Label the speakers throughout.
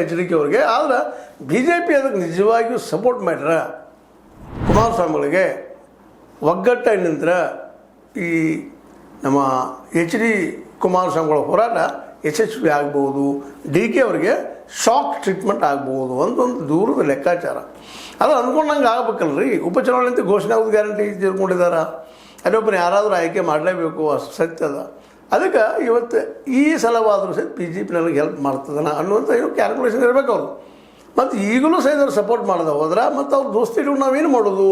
Speaker 1: H D K ಅವ್ರಿಗೆ. ಆದ್ರೆ B J P ಅದಕ್ಕೆ ನಿಜವಾಗಿಯೂ ಸಪೋರ್ಟ್ ಮಾಡ್ಯಾರ. ಕುಮಾರಸ್ವಾಮಿಗಳಿಗೆ ಒಗ್ಗಟ್ಟಾಗಿ ನಿಂತರ ಈ ನಮ್ಮ ಎಚ್ ಡಿ ಕುಮಾರಸ್ವಾಮಿಗಳ ಹೋರಾಟ ಯಶಸ್ವಿ ಆಗ್ಬೋದು, ಡಿ ಕೆ ಅವರಿಗೆ ಶಾಕ್ ಟ್ರೀಟ್ಮೆಂಟ್ ಆಗ್ಬೋದು ಅಂತ ಒಂದು ದೂರದ ಲೆಕ್ಕಾಚಾರ. ಅದು ಅಂದ್ಕೊಂಡಂಗೆ ಆಗ್ಬೇಕಲ್ರಿ. ಉಪಚುನಾವಣೆ ಅಂತ ಘೋಷಣೆ ಆಗೋದು ಗ್ಯಾರಂಟಿ ತಿಳ್ಕೊಂಡಿದ್ದಾರೆ. ಅಲ್ಲೊಬ್ಬರು ಯಾರಾದರೂ ಆಯ್ಕೆ ಮಾಡಲೇಬೇಕು, ಅಷ್ಟು ಸತ್ಯದ. ಅದಕ್ಕೆ ಇವತ್ತು ಈ ಸಲವಾದರೂ ಸಹಿತ ಬಿ ಜೆ ಪಿ ನನಗೆ ಹೆಲ್ಪ್ ಮಾಡ್ತದನ ಅನ್ನುವಂಥ ಏನೋ ಕ್ಯಾಲ್ಕುಲೇಷನ್ ಇರಬೇಕು ಅವರು. ಮತ್ತು ಈಗಲೂ ಸಹಿತ ಅವ್ರು ಸಪೋರ್ಟ್ ಮಾಡೋದು ಹೋದ್ರೆ ಮತ್ತು ಅವ್ರು ದೋಸ್ತಿ ಇಟ್ಕೊಂಡು ನಾವೇನು ಮಾಡೋದು?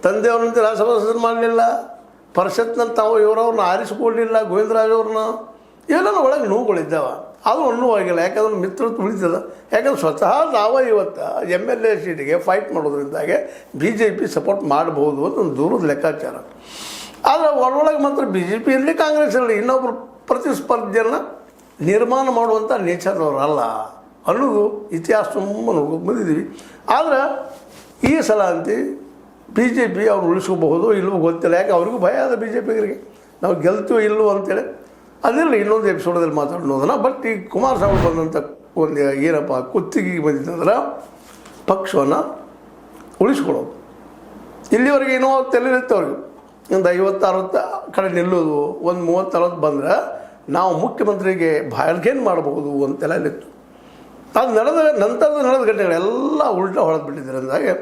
Speaker 1: ತಂದೆಯವ್ರನ್ನಂತೆ ರಾಜ್ಯಸಭಾ ಸದಸ್ಯರು ಮಾಡಲಿಲ್ಲ, ಪರಿಷತ್ನಲ್ಲಿ ತಾವು ಇವರವ್ರನ್ನ ಆರಿಸಿಕೊಳ್ಳಲಿಲ್ಲ, ಗೋವಿಂದರಾಜ್ ಅವ್ರನ್ನ. ಇವೆಲ್ಲ ಒಳಗೆ ನೋವುಗಳಿದ್ದಾವೆ. ಅದು ಅನ್ನುವಾಗಿಲ್ಲ, ಯಾಕಂದ್ರೆ ಮಿತ್ರತ್ವ ಉಳಿತದ. ಯಾಕಂದ್ರೆ ಸ್ವತಃ ನಾವು ಇವತ್ತು MLA ಸೀಟಿಗೆ ಫೈಟ್ ಮಾಡೋದ್ರಿಂದಾಗೆ ಬಿ ಜೆ ಪಿ ಸಪೋರ್ಟ್ ಮಾಡಬಹುದು ಅಂತ ಒಂದು ದೂರದ ಲೆಕ್ಕಾಚಾರ. ಆದರೆ ಒಳಗೆ ಮಾತ್ರ ಬಿ ಜೆ ಪಿ ಇರಲಿ, ಕಾಂಗ್ರೆಸ್ ಇರಲಿ, ಇನ್ನೊಬ್ಬರು ಪ್ರತಿಸ್ಪರ್ಧಿಯನ್ನು ನಿರ್ಮಾಣ ಮಾಡುವಂಥ ನೇಚರ್ದವ್ರಲ್ಲ ಅನ್ನೋದು ಇತಿಹಾಸ ತುಂಬ ನೋಡ್ಕೊಂಡು ಬಂದಿದ್ದೀವಿ. ಆದರೆ ಈ ಸಲ ಅಂತ ಬಿ ಜೆ ಪಿ ಅವ್ರು ಉಳಿಸ್ಕೋಬಹುದು ಇಲ್ಲವೋ ಗೊತ್ತಿಲ್ಲ. ಯಾಕೆ ಅವ್ರಿಗೂ ಭಯ ಅದ ಬಿ ಜೆ ಪಿಗರಿಗೆ, ನಾವು ಗೆಲ್ತೀವೋ ಇಲ್ಲವೋ ಅಂತೇಳಿ. ಅದಿಲ್ಲ, ಇನ್ನೊಂದು ಎಪಿಸೋಡಲ್ಲಿ ಮಾತಾಡೋದನ್ನು. ಬಟ್ ಈ ಕುಮಾರಸ್ವಾಮಿ ಬಂದಂಥ ಒಂದು ಏನಪ್ಪ ಕುತ್ತಿಗೆ ಬಂದಿತ್ತಂದ್ರೆ ಪಕ್ಷವನ್ನು ಉಳಿಸ್ಕೊಳ್ಳೋದು. ಇಲ್ಲಿವರೆಗೆ ಏನೋ ತಲೆನಿತ್ತು ಅವ್ರಿಗೆ, ಒಂದು 50-60 ಕಡೆ ನಿಲ್ಲೋದು, ಒಂದು 30-40 ಬಂದರೆ ನಾವು ಮುಖ್ಯಮಂತ್ರಿಗೆ ಬಾರ್ಗೇನ್ ಮಾಡಬಹುದು ಅಂತೆಲ್ಲ ನಿಂತು. ಅದು ನಂತರದ ನಡೆದ ಘಟನೆಗಳೆಲ್ಲ ಉಲ್ಟಾ ಹೊಡೆದು ಬಿಟ್ಟಿದ್ದಾರೆ. ಅಂದಾಗೆ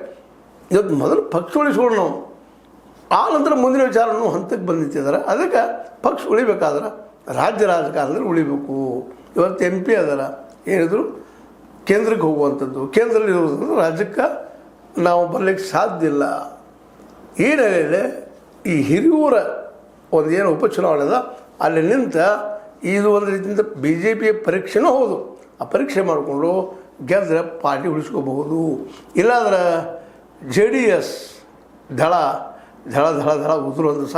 Speaker 1: ಇವತ್ತು ಮೊದಲು ಪಕ್ಷ ಉಳಿಸ್ಕೊಂಡು ನಾವು ಆ ನಂತರ ಮುಂದಿನ ವಿಚಾರನೂ ಹಂತಕ್ಕೆ ಬಂದಿತ್ತಿದ್ದಾರೆ. ಅದಕ್ಕೆ ಪಕ್ಷ ಉಳಿಬೇಕಾದ್ರೆ ರಾಜ್ಯ ರಾಜಕಾರಣದಲ್ಲಿ ಉಳಿಬೇಕು. ಇವತ್ತು MP ಅದರ ಏನಿದ್ರು ಕೇಂದ್ರಕ್ಕೆ ಹೋಗುವಂಥದ್ದು, ಕೇಂದ್ರದಲ್ಲಿ ಇರೋದ್ರಿಂದ ರಾಜ್ಯಕ್ಕೆ ನಾವು ಬರಲಿಕ್ಕೆ ಸಾಧ್ಯ ಇಲ್ಲ. ಈ ನೆಲೆಯಲ್ಲಿ ಈ ಹಿರಿಯೂರ ಒಂದು ಏನು ಉಪಚುನಾವಣೆ ಅದ ಅಲ್ಲಿ ನಿಂತ ಇದು ಒಂದು ರೀತಿಯಿಂದ ಬಿ ಜೆ ಪಿಯ ಪರೀಕ್ಷೆನೂ ಹೌದು. ಆ ಪರೀಕ್ಷೆ ಮಾಡಿಕೊಂಡು ಗೆದ್ದರೆ ಪಾರ್ಟಿ ಉಳಿಸ್ಕೋಬಹುದು. ಇಲ್ಲಾಂದ್ರೆ JDS ಧಳ ಧಳ ಧಳ ಧಳ ಉದುರು ಒಂದು